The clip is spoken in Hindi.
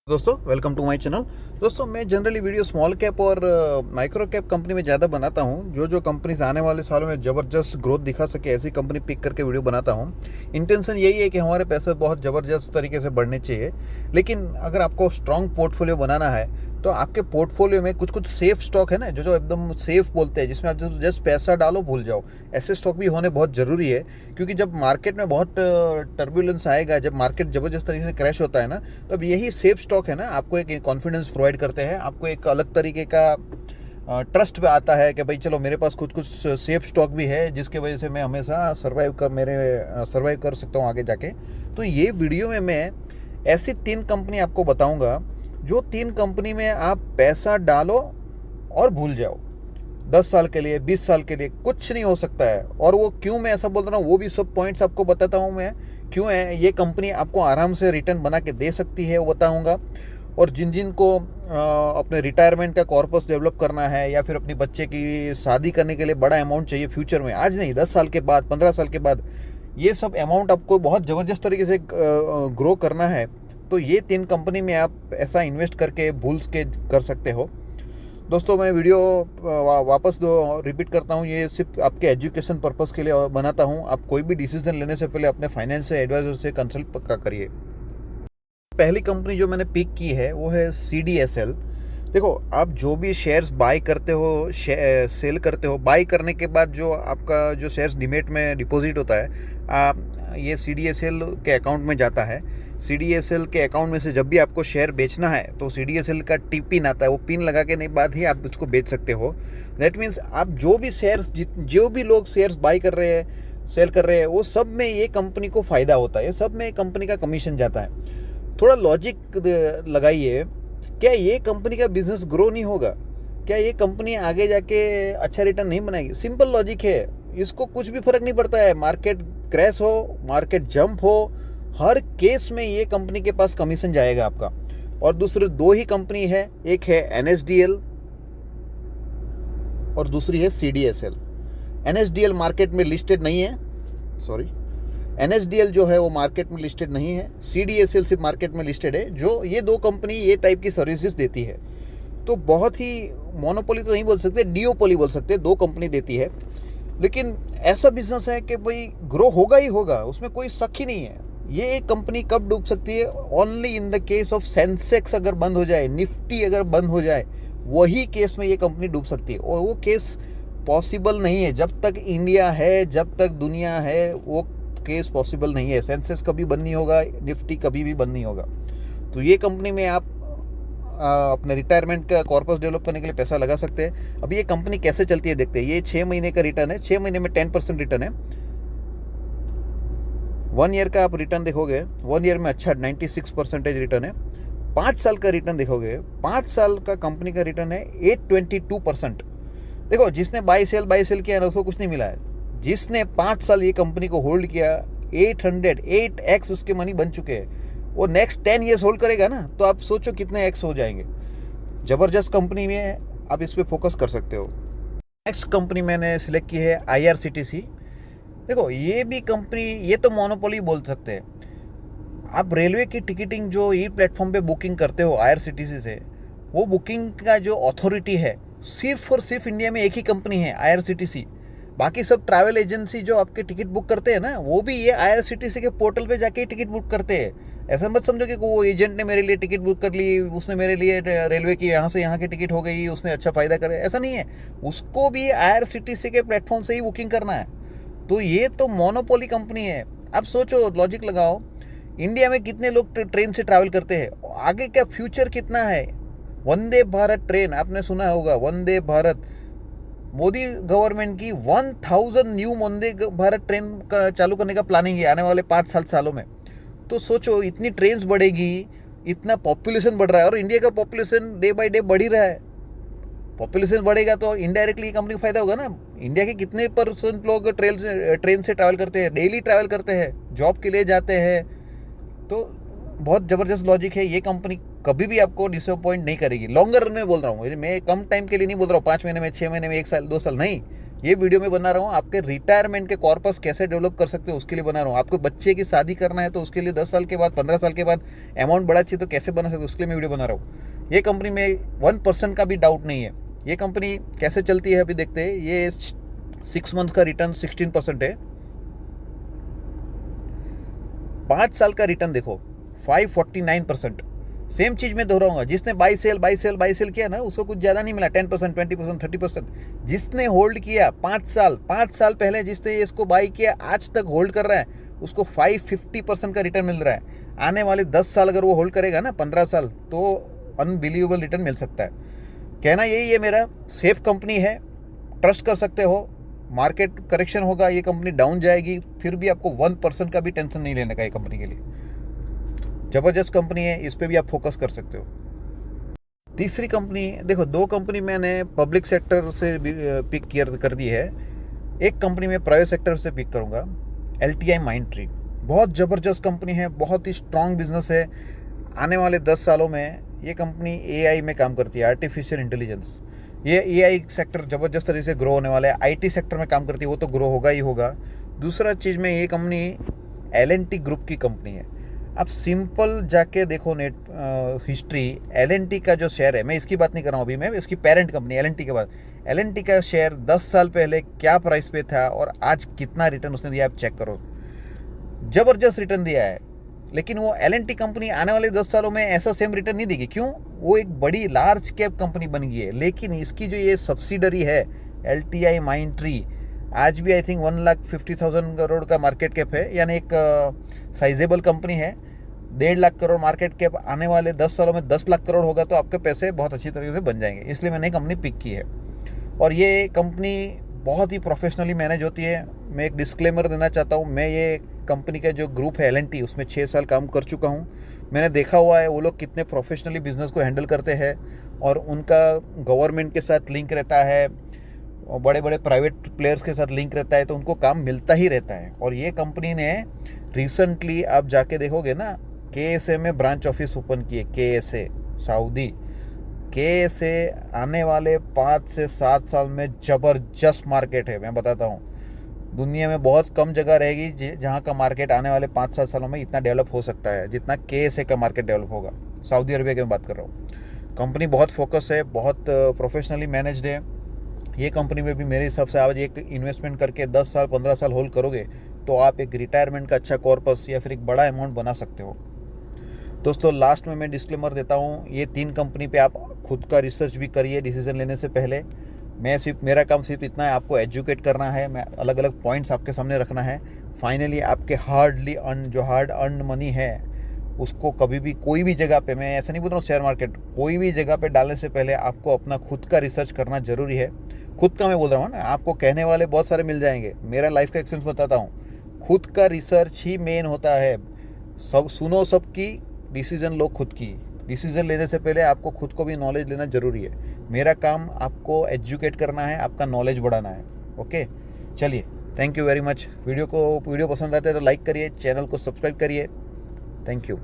दोस्तों वेलकम टू माय चैनल। दोस्तों मैं जनरली वीडियो स्मॉल कैप और माइक्रो कैप कंपनी में ज़्यादा बनाता हूं। जो कंपनीज आने वाले सालों में ज़बरदस्त ग्रोथ दिखा सके ऐसी कंपनी पिक करके वीडियो बनाता हूं। इंटेंशन यही है कि हमारे पैसे बहुत ज़बरदस्त तरीके से बढ़ने चाहिए। लेकिन अगर आपको स्ट्रॉन्ग पोर्टफोलियो बनाना है तो आपके पोर्टफोलियो में कुछ कुछ सेफ स्टॉक है ना, जो एकदम सेफ बोलते हैं, जिसमें आप जस्ट पैसा डालो भूल जाओ, ऐसे स्टॉक भी होने बहुत ज़रूरी है। क्योंकि जब मार्केट में बहुत टर्बुलेंस आएगा, जब मार्केट ज़बरदस्त तरीके से क्रैश होता है ना, तब यही सेफ स्टॉक है ना आपको एक कॉन्फिडेंस प्रोवाइड करते हैं, आपको एक अलग तरीके का ट्रस्ट पे आता है कि भाई चलो मेरे पास कुछ कुछ सेफ स्टॉक भी है जिसके वजह से मैं हमेशा सर्वाइव कर सकता हूँ आगे जाके। तो ये वीडियो में मैं ऐसी 3 कंपनी आपको बताऊंगा, जो 3 कंपनी में आप पैसा डालो और भूल जाओ। 10 साल के लिए, 20 साल के लिए कुछ नहीं हो सकता है। और वो क्यों मैं ऐसा बोल रहा हूँ वो भी सब पॉइंट्स आपको बताता हूँ मैं, क्यों है ये कंपनी आपको आराम से रिटर्न बना के दे सकती है वो बताऊँगा। और जिन को अपने रिटायरमेंट का कॉर्पस डेवलप करना है या फिर अपनी बच्चे की शादी करने के लिए बड़ा अमाउंट चाहिए फ्यूचर में, आज नहीं 10 साल के बाद, 15 साल के बाद, ये सब अमाउंट आपको बहुत ज़बरदस्त तरीके से ग्रो करना है, तो ये 3 कंपनी में आप ऐसा इन्वेस्ट करके भूल के कर सकते हो। दोस्तों मैं वीडियो वापस रिपीट करता हूँ, ये सिर्फ आपके एजुकेशन पर्पस के लिए बनाता हूँ। आप कोई भी डिसीजन लेने से पहले अपने फाइनेंशियल एडवाइजर से कंसल्ट पक्का करिए। पहली कंपनी जो मैंने पिक की है वो है CDSL। देखो, आप जो भी शेयर्स बाय करते हो, सेल करते हो, बाय करने के बाद जो आपका जो शेयर्स डीमेट में डिपॉजिट होता है, ये CDSL के अकाउंट में जाता है। CDSL के अकाउंट में से जब भी आपको शेयर बेचना है तो CDSL का पिन आता है, वो पिन लगा के बाद ही आप उसको बेच सकते हो। दैट मीन्स आप जो भी शेयर्स, जो भी लोग शेयर्स बाय कर रहे हैं, सेल कर रहे हैं, वो सब में ये कंपनी को फ़ायदा होता है, सब में कंपनी का कमीशन जाता है। थोड़ा लॉजिक लगाइए, क्या ये कंपनी का बिजनेस ग्रो नहीं होगा? क्या ये कंपनी आगे जाके अच्छा रिटर्न नहीं बनाएगी? सिंपल लॉजिक है, इसको कुछ भी फर्क नहीं पड़ता है, मार्केट क्रैश हो, मार्केट जंप हो, हर केस में ये कंपनी के पास कमीशन जाएगा आपका। और दूसरे 2 ही कंपनी है, एक है NSDL और दूसरी है CDSL। NSDL मार्केट में लिस्टेड नहीं है, सॉरी, NSDL जो है वो मार्केट में लिस्टेड नहीं है, CDSL सिर्फ मार्केट में लिस्टेड है। जो ये 2 कंपनी ये टाइप की सर्विसेज देती है, तो बहुत ही मोनोपोली तो नहीं बोल सकते, डिओपोली बोल सकते, 2 कंपनी देती है। लेकिन ऐसा बिजनेस है कि भाई ग्रो होगा ही होगा, उसमें कोई शक ही नहीं है। ये एक कंपनी कब डूब सकती है? Only in the case of Sensex अगर बंद हो जाए, निफ्टी अगर बंद हो जाए, वही केस में ये कंपनी डूब सकती है। और वो केस पॉसिबल नहीं है, जब तक इंडिया है, जब तक दुनिया है, वो केस पॉसिबल नहीं है। सेंसेक्स कभी बंद नहीं होगा, निफ्टी कभी भी बंद नहीं होगा। तो ये कंपनी में आप अपने रिटायरमेंट का कॉर्पस डेवलप करने के लिए पैसा लगा सकते हैं। अब ये कंपनी कैसे चलती है देखते हैं। ये 6 महीने का रिटर्न है, 6 महीने में 10% रिटर्न है। 1 ईयर का आप रिटर्न देखोगे, 1 ईयर में अच्छा 96% रिटर्न है। 5 साल का रिटर्न देखोगे, 5 साल का कंपनी का रिटर्न है 822%। देखो, जिसने बाई सेल किया ना, उसको कुछ नहीं मिला है। जिसने 5 साल ये कंपनी को होल्ड किया, 8x उसके मनी बन चुके हैं। वो नेक्स्ट 10 ईयर्स होल्ड करेगा ना, तो आप सोचो कितने एक्स हो जाएंगे। ज़बरदस्त कंपनी में आप इस पर फोकस कर सकते हो। नेक्स्ट कंपनी मैंने सिलेक्ट की है IRCTC। देखो, ये भी कंपनी, ये तो मोनोपोली बोल सकते हैं। आप रेलवे की टिकटिंग जो ई प्लेटफॉर्म पे बुकिंग करते हो IRCTC से, वो बुकिंग का जो अथॉरिटी है सिर्फ और सिर्फ इंडिया में एक ही कंपनी है, IRCTC। बाकी सब ट्रैवल एजेंसी जो आपके टिकट बुक करते हैं ना, वो भी ये IRCTC के पोर्टल पे जाके टिकट बुक करते हैं। ऐसा मत समझो कि वो एजेंट ने मेरे लिए टिकट बुक कर ली, उसने मेरे लिए रेलवे की यहाँ से यहाँ की टिकट हो गई, उसने अच्छा फ़ायदा करे, ऐसा नहीं है। उसको भी IRCTC के प्लेटफॉर्म से ही बुकिंग करना है। तो ये तो मोनोपोली कंपनी है। अब सोचो, लॉजिक लगाओ, इंडिया में कितने लोग ट्रेन से ट्रैवल करते हैं, आगे का फ्यूचर कितना है? वंदे भारत ट्रेन आपने सुना होगा, वंदे भारत, मोदी गवर्नमेंट की 1000 न्यू वंदे भारत ट्रेन का चालू करने का प्लानिंग है आने वाले 5 सालों में। तो सोचो, इतनी ट्रेन्स बढ़ेगी, इतना पॉपुलेशन बढ़ रहा है, और इंडिया का पॉपुलेशन डे बाय डे बढ़ ही रहा है। पॉपुलेशन बढ़ेगा तो इनडायरेक्टली कंपनी को फायदा होगा ना। इंडिया के कितने % लोग ट्रेन से ट्रैवल करते हैं, डेली ट्रैवल करते हैं, जॉब के लिए जाते हैं। तो बहुत ज़बरदस्त लॉजिक है। ये कंपनी कभी भी आपको डिसअपॉइंट नहीं करेगी। लॉन्गर रन में बोल रहा हूँ मैं, कम टाइम के लिए नहीं बोल रहा हूँ, 5 महीने में, 6 महीने में, 1 साल, 2 साल नहीं। ये वीडियो में बना रहा हूँ आपके रिटायरमेंट के कॉर्पस कैसे डेवलप कर सकते हो उसके लिए बना रहा हूँ। आपको बच्चे की शादी करना है तो उसके लिए 10 साल के बाद 15 साल के बाद अमाउंट बढ़ा चाहिए तो कैसे बना सकते हो उसके लिए मैं वीडियो बना रहा हूँ। ये कंपनी में 1% का भी डाउट नहीं है। ये कंपनी कैसे चलती है अभी देखते हैं। ये 6 मंथ का रिटर्न 16% है। 5 साल का रिटर्न देखो 549%। सेम चीज में दोहराऊंगा, जिसने बाई सेल किया ना उसको कुछ ज्यादा नहीं मिला, 10%, 20%, 30%। जिसने होल्ड किया 5 साल पहले जिसने इसको बाई किया आज तक होल्ड कर रहा है उसको 550% का रिटर्न मिल रहा है। आने वाले 10 साल अगर वो होल्ड करेगा ना 15 साल तो अनबिलीवेबल रिटर्न मिल सकता है। कहना यही है मेरा, सेफ कंपनी है, ट्रस्ट कर सकते हो। मार्केट करेक्शन होगा, ये कंपनी डाउन जाएगी, फिर भी आपको 1% का भी टेंशन नहीं लेने का ये कंपनी के लिए। जबरदस्त कंपनी है, इस पे भी आप फोकस कर सकते हो। तीसरी कंपनी देखो, 2 कंपनी मैंने पब्लिक सेक्टर से पिक कर दी है, एक कंपनी में प्राइवेट सेक्टर से पिक करूंगा, LTI माइंडट्री। बहुत ज़बरदस्त कंपनी है, बहुत ही स्ट्रांग बिजनेस है। आने वाले 10 सालों में ये कंपनी AI में काम करती है, आर्टिफिशियल इंटेलिजेंस। ये AI सेक्टर ज़बरदस्त तरीके से ग्रो होने वाला है। IT सेक्टर में काम करती है, वो तो ग्रो होगा ही होगा। दूसरा चीज़ में ये कंपनी L&T ग्रुप की कंपनी है। आप सिंपल जाके देखो नेट हिस्ट्री, L&T का जो शेयर है, मैं इसकी बात नहीं कर रहा हूँ अभी, मैं इसकी पेरेंट कंपनी L&T के बाद L&T का शेयर 10 साल पहले क्या प्राइस पे था और आज कितना रिटर्न उसने दिया, आप चेक करो। ज़बरदस्त रिटर्न दिया है। लेकिन वो L&T कंपनी आने वाले 10 सालों में ऐसा सेम रिटर्न नहीं देगी। क्यों? वो एक बड़ी लार्ज कैप कंपनी बन गई है। लेकिन इसकी जो ये सब्सिडरी है LTI माइंडट्री, आज भी आई थिंक 1,50,000 करोड़ का मार्केट कैप है, यानी एक साइजेबल कंपनी है। 1.5 लाख करोड़ मार्केट कैप, आने वाले 10 सालों में 10 लाख करोड़ होगा तो आपके पैसे बहुत अच्छी तरीके से बन जाएंगे। इसलिए मैंने कंपनी पिक की है और ये कंपनी बहुत ही प्रोफेशनली मैनेज होती है। मैं एक डिस्क्लेमर देना चाहता हूँ, मैं ये कंपनी का जो ग्रुप है L&T, उसमें 6 साल काम कर चुका हूँ। मैंने देखा हुआ है वो लोग कितने प्रोफेशनली बिजनेस को हैंडल करते हैं और उनका गवर्नमेंट के साथ लिंक रहता है और बड़े बड़े प्राइवेट प्लेयर्स के साथ लिंक रहता है, तो उनको काम मिलता ही रहता है। और ये कंपनी ने रिसेंटली आप जाके देखोगे ना, KSA में ब्रांच ऑफिस ओपन किए, KSA सऊदी। KSA आने वाले 5 से 7 साल में ज़बरदस्त मार्केट है। मैं बताता हूँ, दुनिया में बहुत कम जगह रहेगी जहाँ का मार्केट आने वाले 5-7 सालों में इतना डेवलप हो सकता है जितना KSA का मार्केट डेवलप होगा। सऊदी अरबिया की मैं बात कर रहा हूँ। कंपनी बहुत फोकस है, बहुत प्रोफेशनली मैनेज्ड है। ये कंपनी में भी मेरे हिसाब से आज एक इन्वेस्टमेंट करके 10 साल 15 साल होल्ड करोगे तो आप एक रिटायरमेंट का अच्छा कॉर्पस या फिर एक बड़ा अमाउंट बना सकते हो। दोस्तों लास्ट में मैं डिस्क्लेमर देता हूँ, ये 3 कंपनी पे आप खुद का रिसर्च भी करिए डिसीजन लेने से पहले। मेरा काम सिर्फ इतना है, आपको एजुकेट करना है, मैं अलग अलग पॉइंट्स आपके सामने रखना है। फाइनली आपके हार्ड अर्न मनी है उसको कभी भी कोई भी जगह पे, मैं ऐसा नहीं बोल रहा हूँ शेयर मार्केट, कोई भी जगह पे डालने से पहले आपको अपना खुद का रिसर्च करना जरूरी है। खुद का मैं बोल रहा हूँ ना, आपको कहने वाले बहुत सारे मिल जाएंगे, मेरा लाइफ का एक्सपीरियंस बताता हूँ। खुद का रिसर्च ही मेन होता है। सब सुनो सबकी, डिसीजन लो खुद की। डिसीजन लेने से पहले आपको खुद को भी नॉलेज लेना ज़रूरी है। मेरा काम आपको एजुकेट करना है, आपका नॉलेज बढ़ाना है। ओके, चलिए, thank you very much. Video पसंद आते है तो लाइक करिए, चैनल को सब्सक्राइब करिए। Thank you.